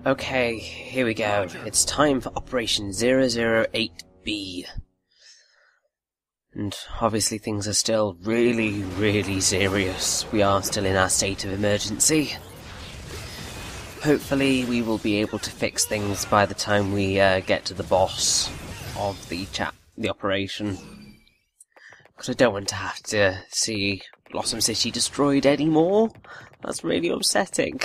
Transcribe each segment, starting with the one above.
Okay, here we go. It's time for Operation 008B. And obviously things are still really serious. We are still in our state of emergency. Hopefully we will be able to fix things by the time we get to the boss of the operation. Because I don't want to have to see Blossom City destroyed anymore. That's really upsetting.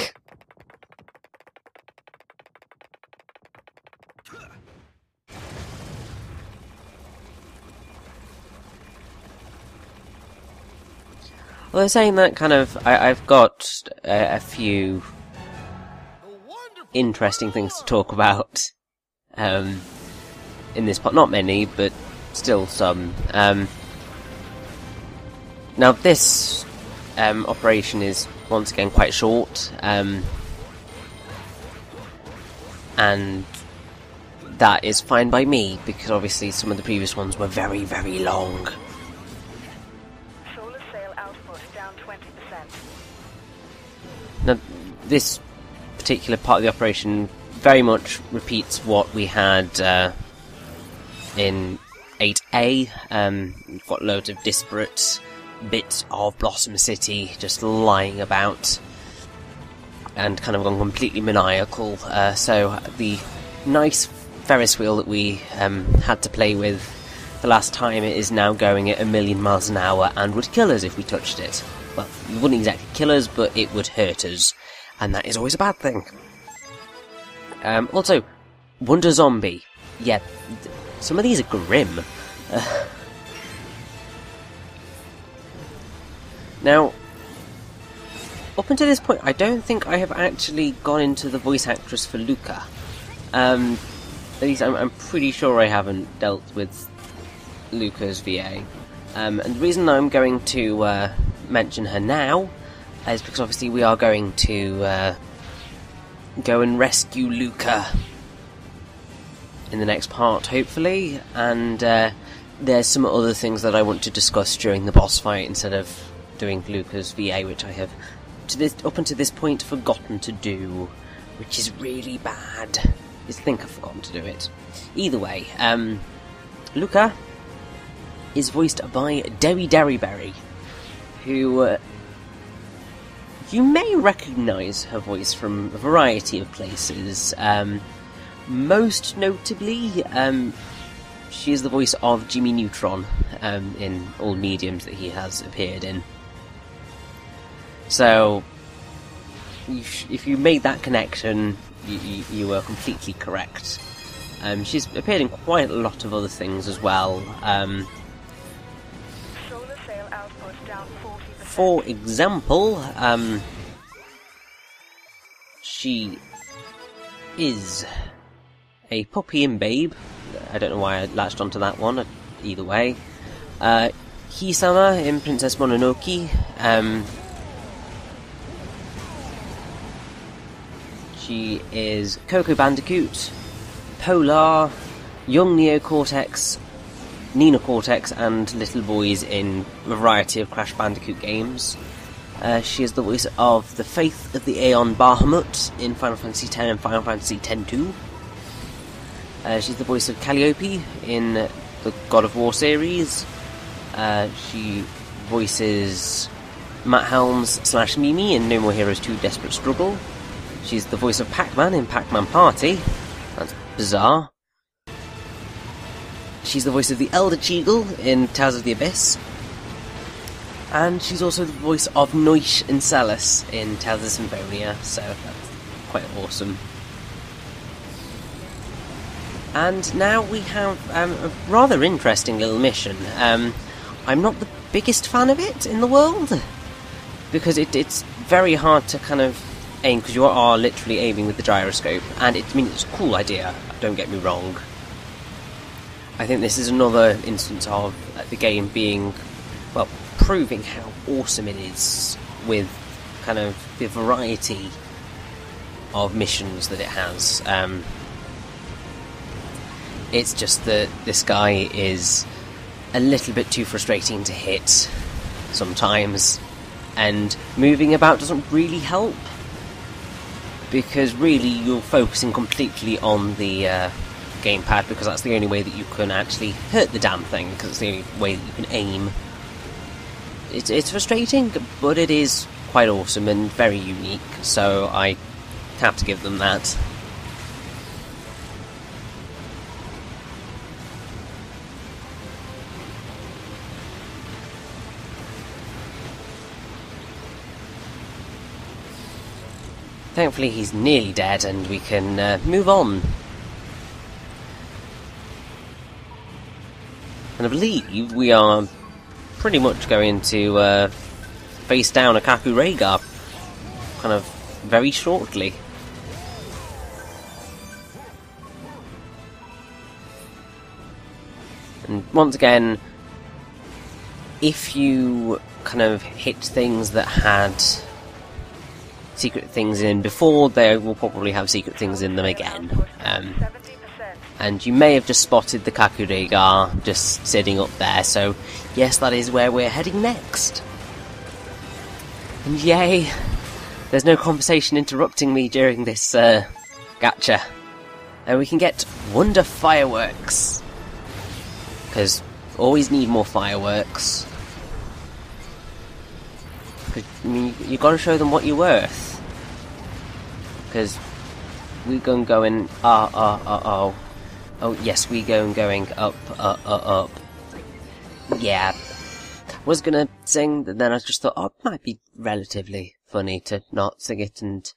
Well, saying that, I've got a few interesting things to talk about in this part. Not many, but still some. Now, this operation is once again quite short, and that is fine by me, because obviously some of the previous ones were very long. Now, this particular part of the operation very much repeats what we had in 8A. We've got loads of disparate bits of Blossom City just lying about and kind of gone completely maniacal. So the nice Ferris wheel that we had to play with the last time, it is now going at 1,000,000 miles an hour and would kill us if we touched it. Well, it wouldn't exactly kill us, but it would hurt us, and that is always a bad thing. Also, Wonder Zombie. Yeah, some of these are grim. Now, up until this point, I don't think I have actually gone into the voice actress for Luca. At least I'm pretty sure I haven't dealt with Luca's VA. And the reason I'm going to mention her now is because obviously we are going to go and rescue Luca in the next part, hopefully, and there's some other things that I want to discuss during the boss fight instead of doing Luca's VA, which I have up until this point forgotten to do, which is really bad. I think I've forgotten to do it. Either way, Luca is voiced by Derry Derryberry, who you may recognise her voice from a variety of places. Most notably, she is the voice of Jimmy Neutron in all mediums that he has appeared in. So, if you made that connection, you were completely correct. She's appeared in quite a lot of other things as well. For example, she is a puppy in Babe. I don't know why I latched onto that one, either way. Hisama in Princess Mononoke. She is Coco Bandicoot, Polar, Young Neo Cortex, Nina Cortex, and Little Boys in a variety of Crash Bandicoot games. She is the voice of the Faith of the Aeon Bahamut in Final Fantasy X and Final Fantasy X-2. She's the voice of Calliope in the God of War series. She voices Matt Helms / Mimi in No More Heroes 2 Desperate Struggle. She's the voice of Pac-Man in Pac-Man Party. That's bizarre. She's the voice of the Elder Cheagle in Tales of the Abyss. And she's also the voice of Noish and Celis in Tales of Symphonia, so that's quite awesome. And now we have a rather interesting little mission. I'm not the biggest fan of it in the world, because it's very hard to kind of aim, because you are literally aiming with the gyroscope, and it's a cool idea, don't get me wrong. I think this is another instance of the game being, well, proving how awesome it is with kind of the variety of missions that it has. It's just that this guy is a little bit too frustrating to hit sometimes, and moving about doesn't really help. because really you're focusing completely on the gamepad, because that's the only way that you can actually hurt the damn thing, because it's the only way that you can aim. It's frustrating, but it is quite awesome and very unique, so I have to give them that. Thankfully he's nearly dead and we can move on. And I believe we are pretty much going to face down a Kaku Rhaegar kind of very shortly. And once again, if you kind of hit things that had secret things in before, they will probably have secret things in them again. And you may have just spotted the Kaku Rhaegar just sitting up there, so yes, that is where we're heading next. And yay, there's no conversation interrupting me during this gacha. And we can get Wonder Fireworks, because always need more fireworks. I mean, you got to show them what you're worth. Because we going oh yes, we going up. Yeah, was gonna sing, but then I just thought, oh, it might be relatively funny to not sing it, and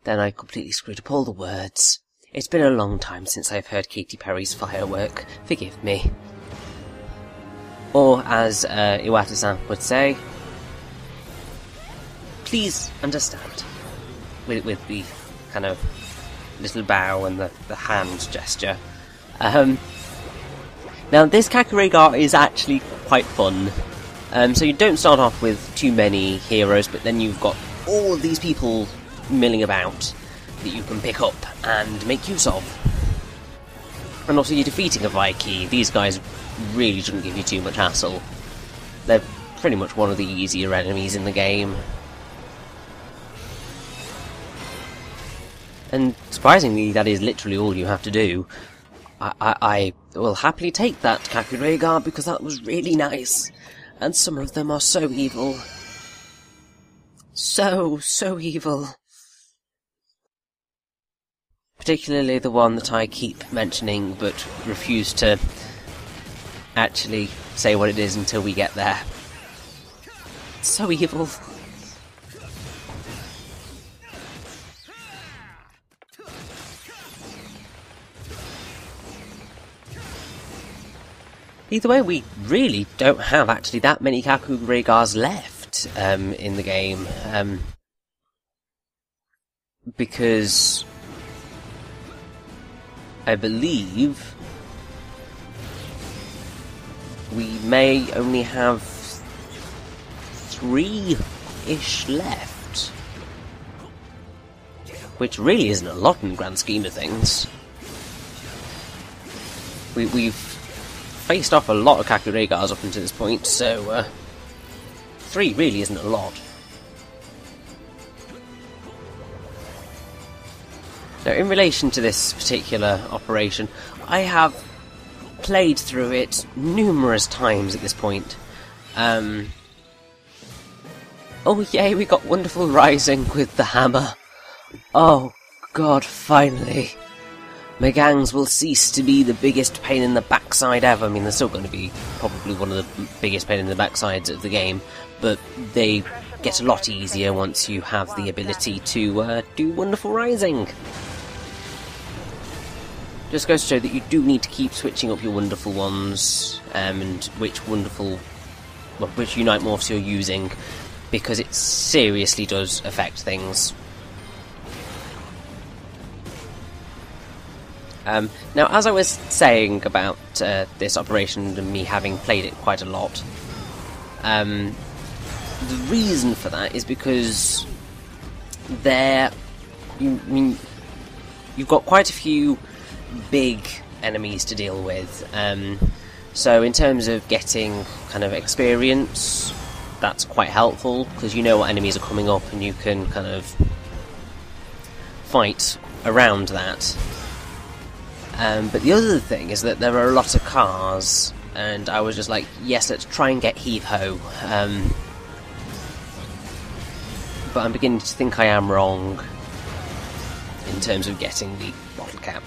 then I completely screwed up all the words. It's been a long time since I've heard Katy Perry's Firework, forgive me. Or as Iwata-san would say, please understand, with the kind of little bow and the hand gesture. Now this Kaku Rhaegar is actually quite fun. So you don't start off with too many heroes, but then you've got all of these people milling about that you can pick up and make use of. And also you're defeating a Vaiki. These guys really shouldn't give you too much hassle. They're pretty much one of the easier enemies in the game. And surprisingly, that is literally all you have to do. I will happily take that Kaku Rhaegar because that was really nice. And some of them are so evil. So evil. Particularly the one that I keep mentioning but refuse to actually say what it is until we get there. So evil. Either way, we really don't have actually that many Kaku Rhaegars left in the game, because I believe we may only have 3-ish left, which really isn't a lot in the grand scheme of things. We've faced off a lot of Kaku Rhaegars up until this point, so 3 really isn't a lot. Now, in relation to this particular operation, I have played through it numerous times at this point. Oh yay, we got Wonderful Rising with the hammer. Oh god, finally. My gangs will cease to be the biggest pain in the backside ever. I mean, they're still going to be probably one of the biggest pain in the backsides of the game, but they get a lot easier once you have the ability to do Wonderful Rising. Just goes to show that you do need to keep switching up your wonderful ones, and which Unite Morphs you're using, because it seriously does affect things. Now, as I was saying about this operation and me having played it quite a lot, the reason for that is because you've got quite a few big enemies to deal with. So in terms of getting kind of experience, that's quite helpful, because you know what enemies are coming up and you can kind of fight around that. But the other thing is that there are a lot of cars, and I was just like, yes, let's try and get heave-ho. But I'm beginning to think I am wrong in terms of getting the bottle cap.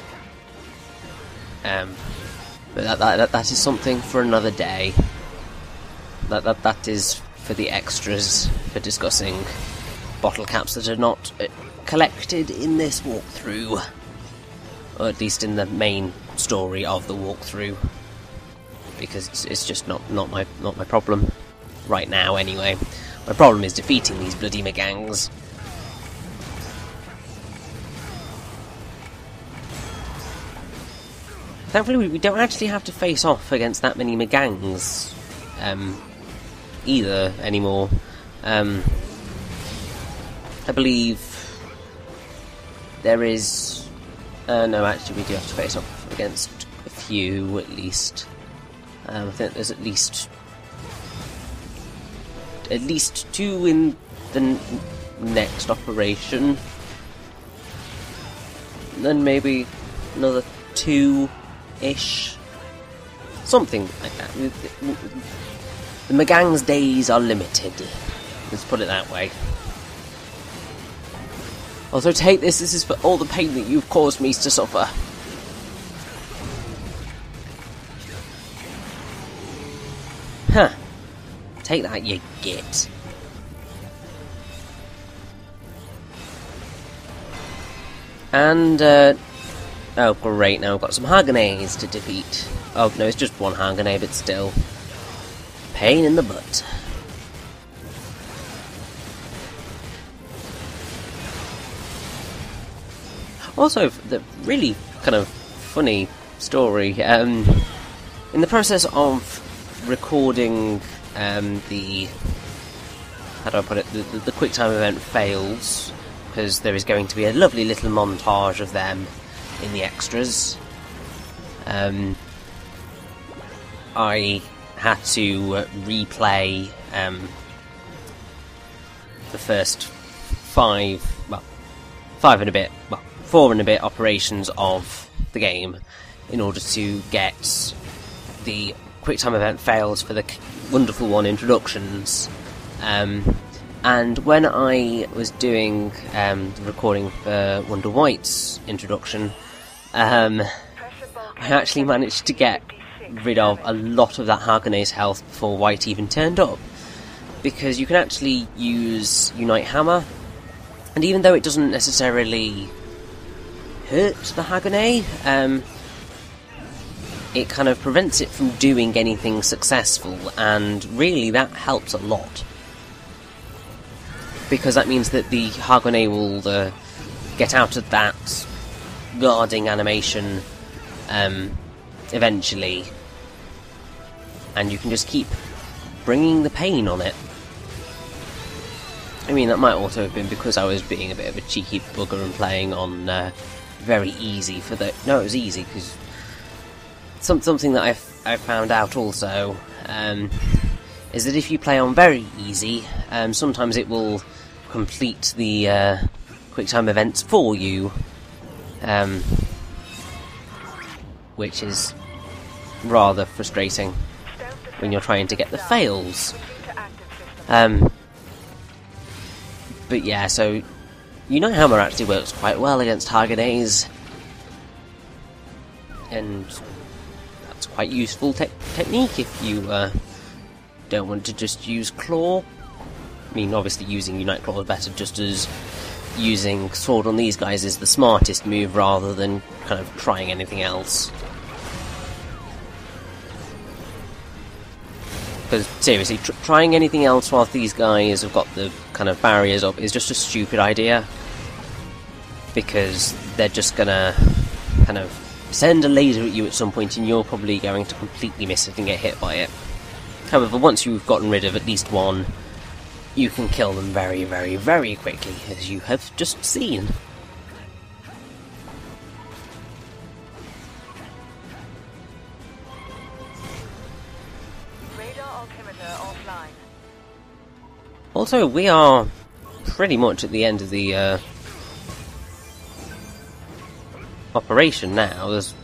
But that is something for another day. That is for the extras, for discussing bottle caps that are not collected in this walkthrough, or at least in the main story of the walkthrough, because it's just not my problem right now. Anyway, my problem is defeating these bloody Megangs. Thankfully, we don't actually have to face off against that many Megangs either anymore. I believe there is... no, actually we do have to face off against a few, at least. I think there's at least two in the next operation. Then maybe another 2-ish. Something like that. The Megang's days are limited. Let's put it that way. Also, take this. This is for all the pain that you've caused me to suffer. Huh. Take that, you git. And, oh, great. Now we've got some Hagenays to defeat. Oh, no, it's just one Hagenay, but still. Pain in the butt. Also, the really kind of funny story. In the process of recording the... how do I put it? The QuickTime event fails, because there is going to be a lovely little montage of them in the extras. I had to replay the first 4 and a bit operations of the game in order to get the QuickTime event fails for the wonderful one introductions. And when I was doing the recording for Wonder White's introduction, I actually managed to get rid of a lot of that Hagenay's health before White even turned up, because you can actually use Unite Hammer, and even though it doesn't necessarily hurt the Hagenay, it kind of prevents it from doing anything successful, and really that helps a lot, because that means that the Hagenay will get out of that guarding animation eventually, and you can just keep bringing the pain on it. I mean, that might also have been because I was being a bit of a cheeky bugger and playing on very easy for the... No, it was easy, because something that I found out also is that if you play on very easy, sometimes it will complete the QuickTime events for you, which is rather frustrating when you're trying to get the fails. But yeah, so Unite Hammer actually works quite well against Hagenays, and that's quite useful technique if you don't want to just use Claw. I mean, obviously using Unite Claw is better, just as using Sword on these guys is the smartest move rather than kind of trying anything else. Because, seriously, trying anything else whilst these guys have got the kind of barriers up is just a stupid idea. Because they're just gonna kind of send a laser at you at some point, and you're probably going to completely miss it and get hit by it. However, once you've gotten rid of at least one, you can kill them very, very, very quickly, as you have just seen. Also, we are pretty much at the end of the operation now. There's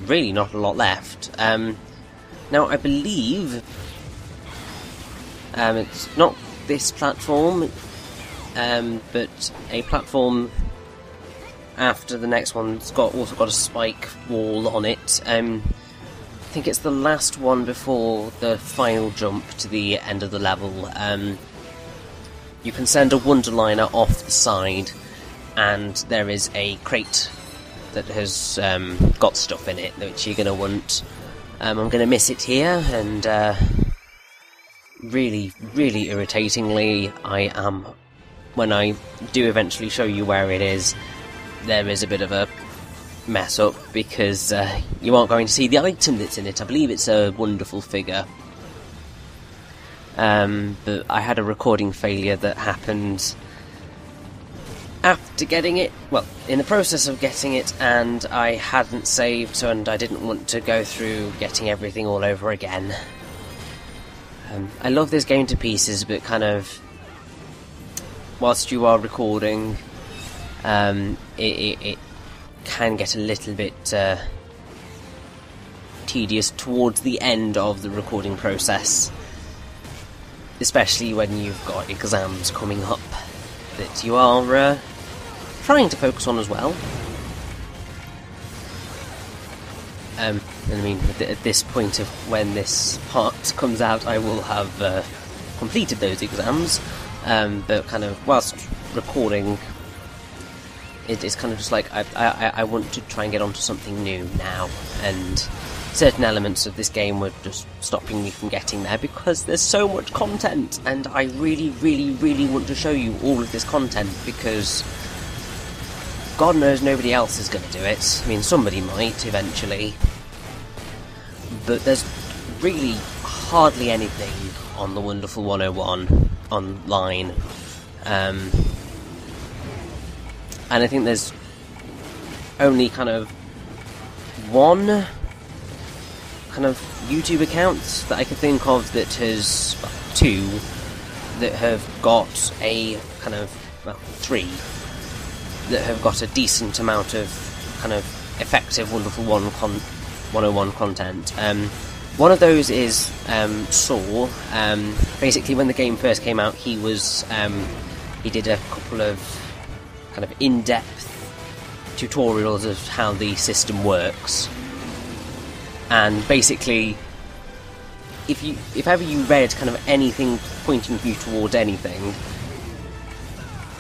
really not a lot left. Now, I believe it's not this platform, but a platform after the next one's also got a spike wall on it. I think it's the last one before the final jump to the end of the level. You can send a Wonderliner off the side, and there is a crate that has got stuff in it which you're going to want. I'm going to miss it here, and really, really irritatingly, when I do eventually show you where it is, there is a bit of a mess up, because you aren't going to see the item that's in it. I believe it's a wonderful figure. But I had a recording failure that happened after getting it, well, in the process of getting it, and I hadn't saved, and I didn't want to go through getting everything all over again. I love this game to pieces, but kind of, whilst you are recording, it can get a little bit tedious towards the end of the recording process, especially when you've got exams coming up that you are trying to focus on as well. I mean, at this point of when this part comes out, I will have completed those exams, but kind of whilst recording, it's kind of just like I want to try and get onto something new now, and certain elements of this game were just stopping me from getting there because there's so much content, and I really, really, really want to show you all of this content, because God knows nobody else is going to do it. I mean, somebody might eventually, but there's really hardly anything on the Wonderful 101 online. And I think there's only kind of one kind of YouTube account that I can think of that has, well, two that have got a kind of, well, three that have got a decent amount of kind of effective Wonderful 101 content. One of those is Saw. Basically, when the game first came out, he did a couple of kind of in-depth tutorials of how the system works. And basically, if ever you read kind of anything pointing you towards anything,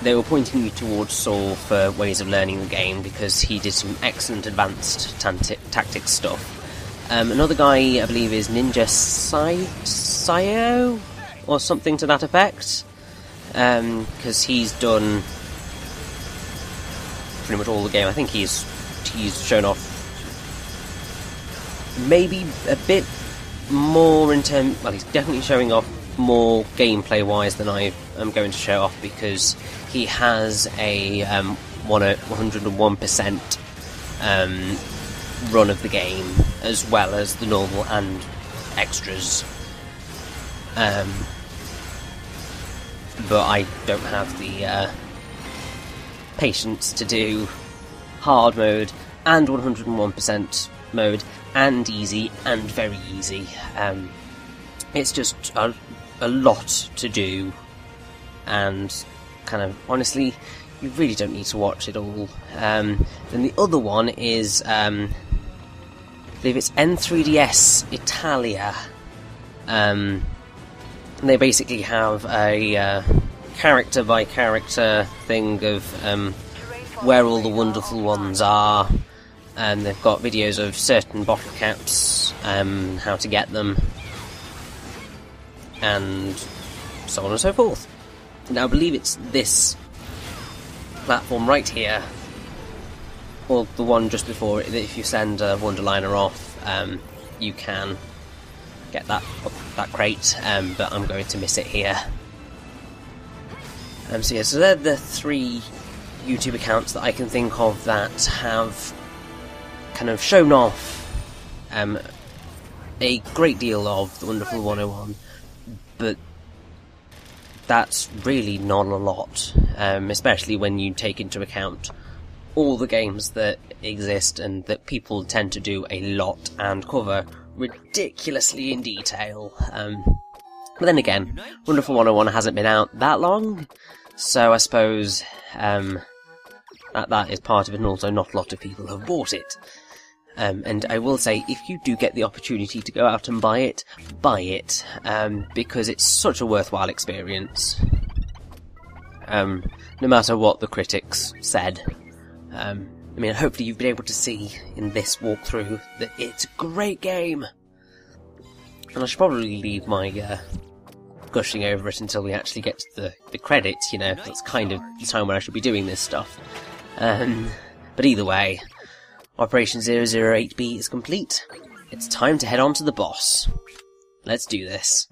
they were pointing you towards Saw for ways of learning the game, because he did some excellent advanced tactics stuff. Another guy, I believe, is Ninja Sayo, or something to that effect, because he's done pretty much all the game. I think he's shown off maybe a bit more in terms, well, he's definitely showing off more gameplay wise than I am going to show off, because he has a 101% run of the game, as well as the normal and extras. But I don't have the patience to do hard mode and 101% mode and easy and very easy. It's just a lot to do, and kind of, honestly, you really don't need to watch it all. Then the other one is, I believe it's N3DS Italia. They basically have a character by character thing of where all the wonderful ones are, and they've got videos of certain bottle caps, how to get them, and so on and so forth. Now, I believe it's this platform right here, or the one just before it, that if you send a Wonderliner off, you can get that crate, but I'm going to miss it here. So yeah, so they're the three YouTube accounts that I can think of that have kind of shown off a great deal of the Wonderful 101, but that's really not a lot, especially when you take into account all the games that exist and that people tend to do a lot and cover ridiculously in detail. But then again, Wonderful 101 hasn't been out that long, so I suppose that is part of it, and also not a lot of people have bought it. And I will say, if you do get the opportunity to go out and buy it, because it's such a worthwhile experience. No matter what the critics said. I mean, hopefully you've been able to see in this walkthrough that it's a great game. And I should probably leave my gushing over it until we actually get to the credits, you know. That's kind of the time where I should be doing this stuff. But either way, Operation 008B is complete. It's time to head on to the boss. Let's do this.